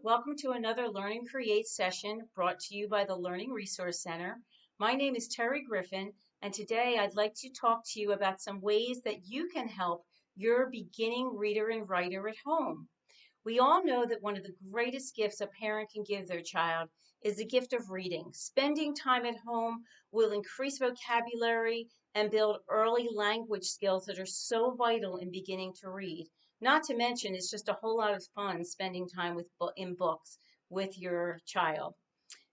welcome to another Learn and Create session brought to you by the Learning Resource Center. My name is Terry Griffin, and today I'd like to talk to you about some ways that you can help your beginning reader and writer at home. We all know that one of the greatest gifts a parent can give their child is the gift of reading. Spending time at home will increase vocabulary and build early language skills that are so vital in beginning to read. Not to mention, it's just a whole lot of fun spending time in books with your child.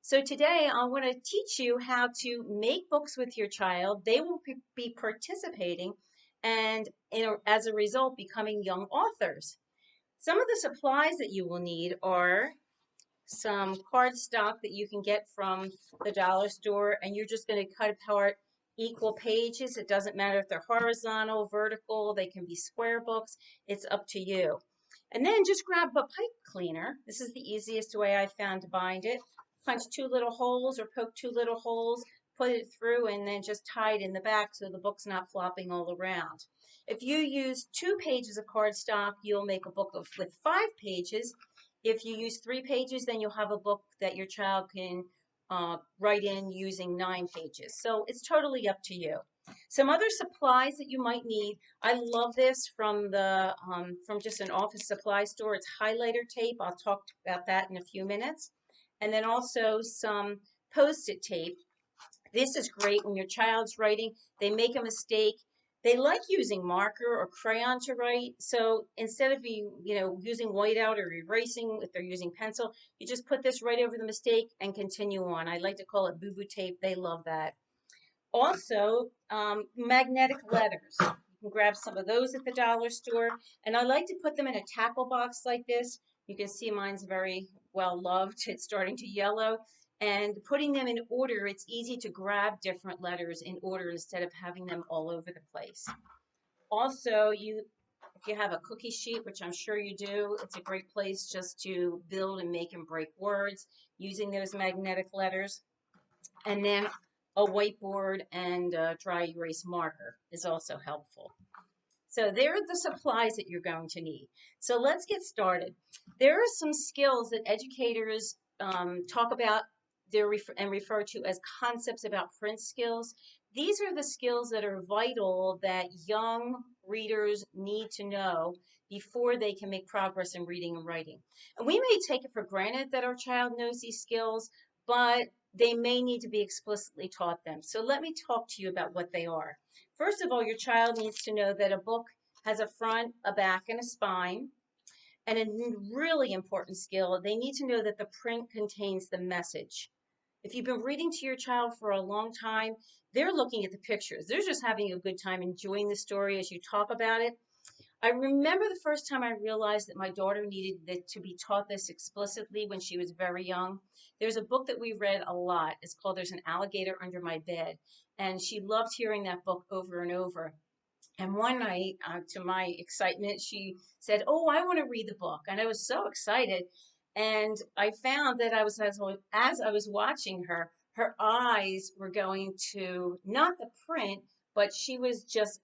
So today I want to teach you how to make books with your child. They will be participating and as a result becoming young authors. Some of the supplies that you will need are some cardstock that you can get from the dollar store, and you're just going to cut apart equal pages. It doesn't matter if they're horizontal, vertical, they can be square books. It's up to you. And then just grab a pipe cleaner. This is the easiest way I found to bind it. Punch two little holes or poke two little holes, put it through, and then just tie it in the back so the book's not flopping all around. If you use 2 pages of cardstock, you'll make a book with 5 pages. If you use 3 pages, then you'll have a book that your child can write in using 9 pages. So it's totally up to you. Some other supplies that you might need. I love this from just an office supply store. It's highlighter tape. I'll talk about that in a few minutes. And then also some Post-it tape. This is great when your child's writing. They make a mistake. They like using marker or crayon to write. So instead of using whiteout or erasing if they're using pencil, you just put this right over the mistake and continue on. I like to call it boo-boo tape. They love that. Also, magnetic letters. You can grab some of those at the dollar store. And I like to put them in a tackle box like this. You can see mine's very well loved. It's starting to yellow. And putting them in order, it's easy to grab different letters in order instead of having them all over the place. Also, if you have a cookie sheet, which I'm sure you do, it's a great place just to build and make and break words using those magnetic letters. And then a whiteboard and a dry erase marker is also helpful. So there are the supplies that you're going to need. So let's get started. There are some skills that educators talk about and refer to as concepts about print skills. These are the skills that are vital that young readers need to know before they can make progress in reading and writing. And we may take it for granted that our child knows these skills, but they may need to be explicitly taught them. So let me talk to you about what they are. First of all, your child needs to know that a book has a front, a back, and a spine. And a really important skill, they need to know that the print contains the message. If you've been reading to your child for a long time, they're looking at the pictures. They're just having a good time enjoying the story as you talk about it. I remember the first time I realized that my daughter needed to be taught this explicitly when she was very young. There's a book that we read a lot. It's called There's an Alligator Under My Bed. And she loved hearing that book over and over. And one night, to my excitement, she said, "Oh, I want to read the book." And I was so excited. And I found that as I was watching her, her eyes were going to not the print, but she was just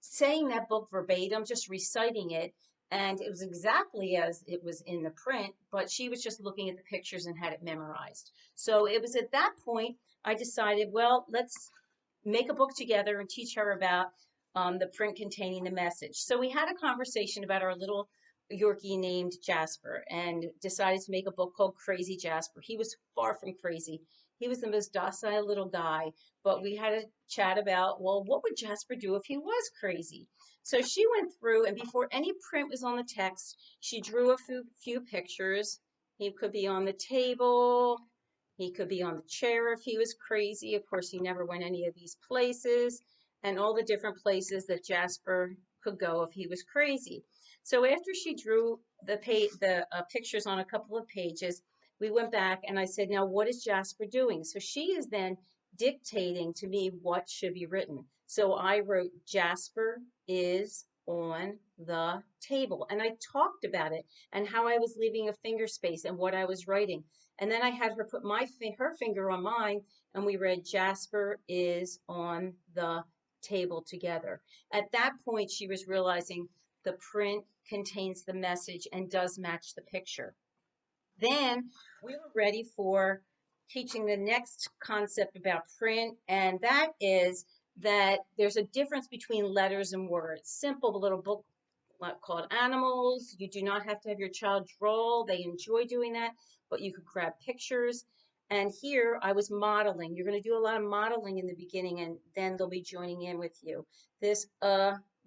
saying that book verbatim, just reciting it. And it was exactly as it was in the print, but she was just looking at the pictures and had it memorized. So it was at that point I decided, well, let's make a book together and teach her about the print containing the message. So we had a conversation about our little Yorkie named Jasper and decided to make a book called Crazy Jasper. He was far from crazy. He was the most docile little guy, but we had a chat about, well, what would Jasper do if he was crazy? So she went through, and before any print was on the text, she drew a few pictures. He could be on the table. He could be on the chair if he was crazy. Of course, he never went any of these places, and all the different places that Jasper could go if he was crazy. So after she drew the pictures on a couple of pages, we went back and I said, now what is Jasper doing? So she is then dictating to me what should be written. So I wrote Jasper is on the table, and I talked about it and how I was leaving a finger space and what I was writing. And then I had her put her finger on mine, and we read Jasper is on the table together. At that point, she was realizing the print contains the message and does match the picture. Then we were ready for teaching the next concept about print, and that is that there's a difference between letters and words. Simple little book called Animals. You do not have to have your child draw. They enjoy doing that, but you could grab pictures. And here I was modeling. You're going to do a lot of modeling in the beginning, and then they'll be joining in with you. This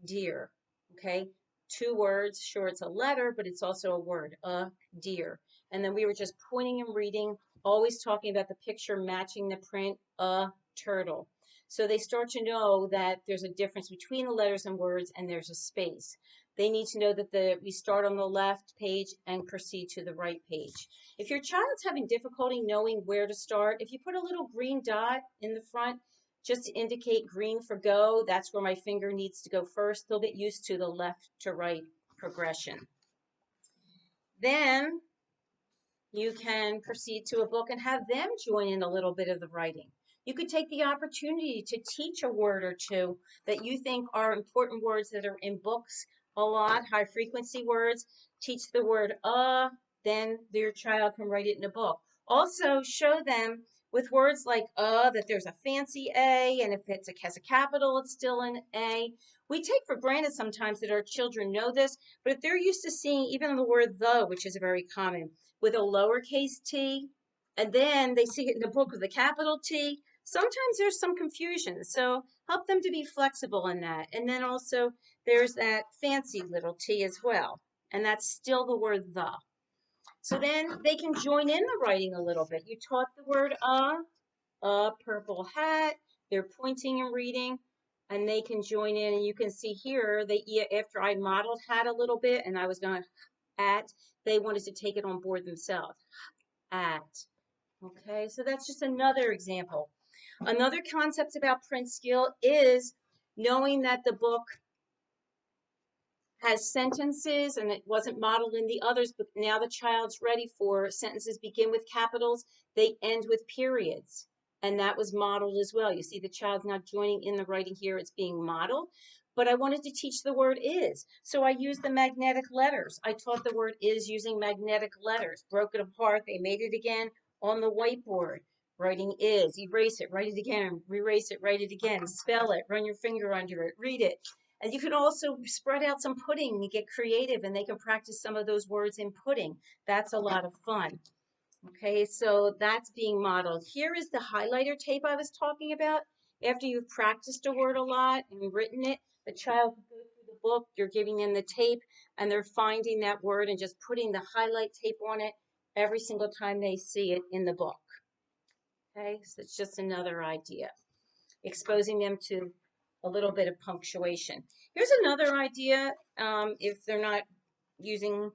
deer, okay? 2 words. Sure, it's a letter, but it's also a word, a deer. And then we were just pointing and reading, always talking about the picture matching the print, a turtle. So they start to know that there's a difference between the letters and words, and there's a space. They need to know that we start on the left page and proceed to the right page. If your child's having difficulty knowing where to start, if you put a little green dot in the front just to indicate green for go, that's where my finger needs to go first. They'll get used to the left to right progression. Then you can proceed to a book and have them join in a little bit of the writing. You could take the opportunity to teach a word or two that you think are important words that are in books a lot, high frequency words. Teach the word then your child can write it in a book. Also show them with words like that there's a fancy A, and if has a capital, it's still an A. We take for granted sometimes that our children know this, but if they're used to seeing even the word the, which is very common, with a lowercase t, and then they see it in the book with a capital T, sometimes there's some confusion. So help them to be flexible in that. And then also there's that fancy little t as well, and that's still the word the. So then they can join in the writing a little bit. You taught the word a purple hat. They're pointing and reading, and they can join in. And you can see here, after I modeled hat a little bit and I was going at, they wanted to take it on board themselves. At. Okay, so that's just another example. Another concept about print skill is knowing that the book has sentences and it wasn't modeled in the others, but now the child's ready for sentences begin with capitals, they end with periods. And that was modeled as well. You see the child's not joining in the writing here, it's being modeled. But I wanted to teach the word is. So I used the magnetic letters. I taught the word is using magnetic letters, broke it apart, they made it again on the whiteboard. Writing is, erase it, write it again, erase it, write it again, spell it, run your finger under it, read it. And you can also spread out some pudding and get creative, and they can practice some of those words in pudding. That's a lot of fun. Okay, so that's being modeled. Here is the highlighter tape I was talking about. After you've practiced a word a lot and written it, the child can go through the book, you're giving them the tape, and they're finding that word and just putting the highlight tape on it every single time they see it in the book. Okay, so it's just another idea. Exposing them to a little bit of punctuation. Here's another idea. If they're not using,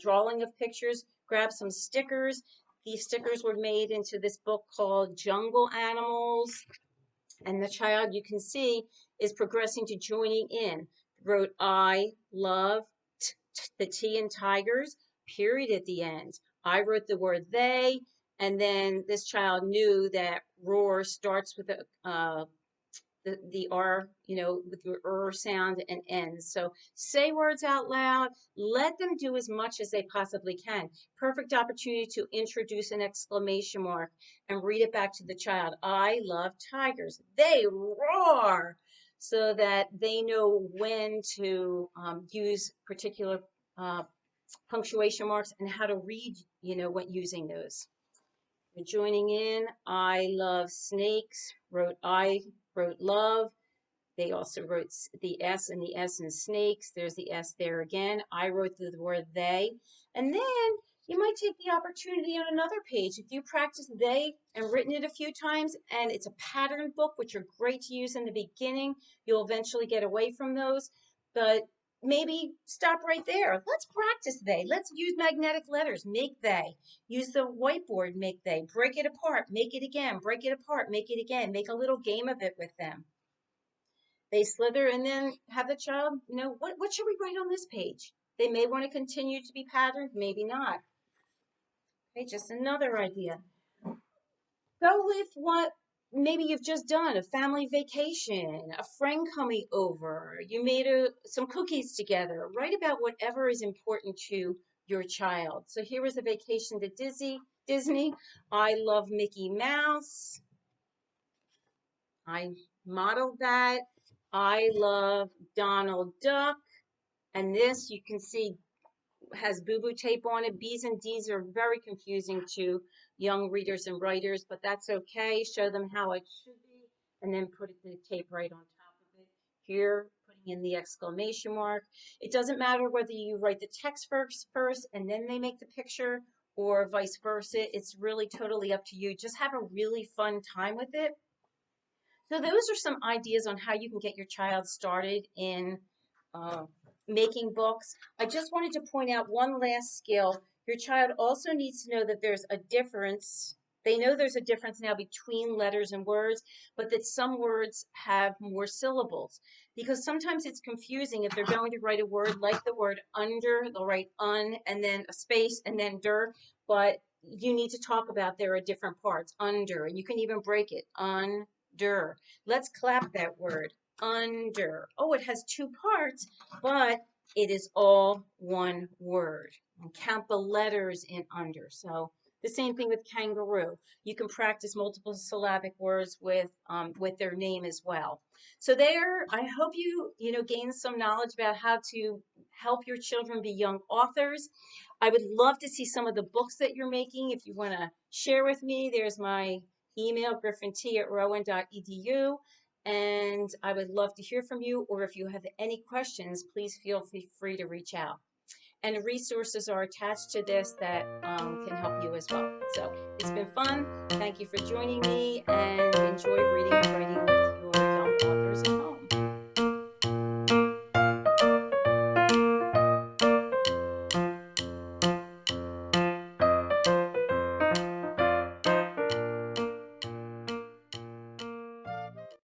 drawing of pictures, grab some stickers. These stickers were made into this book called Jungle Animals. And the child, you can see, is progressing to joining in. Wrote I love the T in tigers, period at the end. I wrote the word they, and then this child knew that roar starts with the R, with your sound and ends. So say words out loud, let them do as much as they possibly can. Perfect opportunity to introduce an exclamation mark and read it back to the child. I love tigers. They roar, so that they know when to use particular punctuation marks and how to read, when using those. Joining in, I love snakes, wrote love. They also wrote the S and the S in snakes. There's the S there again. I wrote the word they. And then you might take the opportunity on another page. If you practice they and written it a few times, and it's a pattern book, which are great to use in the beginning, you'll eventually get away from those. But maybe stop right there. Let's practice they. Let's use magnetic letters. Make they. Use the whiteboard, make they. Break it apart, make it again. Break it apart, make it again. Make a little game of it with them. They slither and then have the child, what should we write on this page? They may want to continue to be patterned, maybe not. Okay, just another idea. Go with what maybe you've just done, a family vacation, a friend coming over, you made some cookies together. Write about whatever is important to your child. So here was a vacation to Disney. I love Mickey Mouse. I modeled that. I love Donald Duck. And this you can see has boo-boo tape on it. B's and D's are very confusing to young readers and writers, but that's okay. Show them how it should be, and then put the tape right on top of it. Here, putting in the exclamation mark. It doesn't matter whether you write the text first and then they make the picture, or vice versa. It's really totally up to you. Just have a really fun time with it. So those are some ideas on how you can get your child started in uh, making books. I just wanted to point out one last skill. Your child also needs to know that there's a difference. They know there's a difference now between letters and words, but that some words have more syllables. Because sometimes it's confusing if they're going to write a word like the word under, they'll write un and then a space and then der, but you need to talk about there are different parts, under, and you can even break it, under. Let's clap that word, under. Oh, it has two parts, but it is all one word. And count the letters in under. So the same thing with kangaroo. You can practice multiple syllabic words with their name as well. So there, I hope you gain some knowledge about how to help your children be young authors. I would love to see some of the books that you're making. If you want to share with me, there's my email, griffint@rowan.edu, and I would love to hear from you, or if you have any questions, please feel free to reach out. And resources are attached to this that can help you as well. So it's been fun. Thank you for joining me, and enjoy reading.